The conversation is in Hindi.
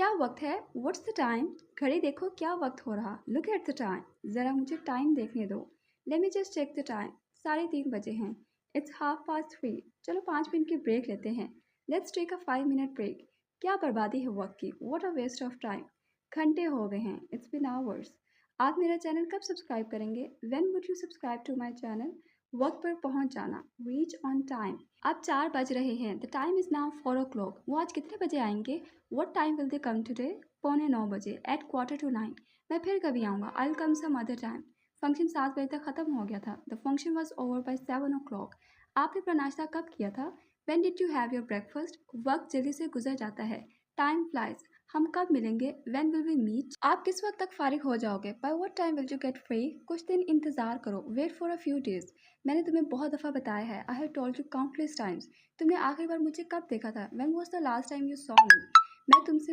क्या वक्त है? What's the time? घड़ी देखो क्या वक्त हो रहा। Look at the time. ज़रा मुझे टाइम देखने दो। Let me just check the time. 3:30 बजे हैं। इट्स 3:30। चलो 5 मिनट की ब्रेक लेते हैं। Let's take a 5 minute break. क्या बर्बादी है वक्त की। What a waste of time. घंटे हो गए हैं। It's been hours. आप मेरा चैनल कब सब्सक्राइब करेंगे? When would you subscribe to my channel? वक्त पर पहुंच जाना। Reach on time. अब 4 बज रहे हैं। The time is now 4 o'clock। वो आज कितने बजे आएंगे? What time will they come today? 8:45 बजे at 8:45। मैं फिर कभी आऊँगा। I'll come some other time। Function 7 बजे तक ख़त्म हो गया था। The function was over by 7 o'clock। आपने अपना नाश्ता कब किया था? When did you have your breakfast? वक्त जल्दी से गुजर जाता है। Time flies। हम कब मिलेंगे? When will we meet? आप किस वक्त तक फारिग हो जाओगे? By what time will you get free? कुछ दिन इंतज़ार करो। Wait for a few days। मैंने तुम्हें बहुत दफ़ा बताया है। I have told you countless times। तुमने आखिरी बार मुझे कब देखा था? When was the last time you saw me? मैं तुमसे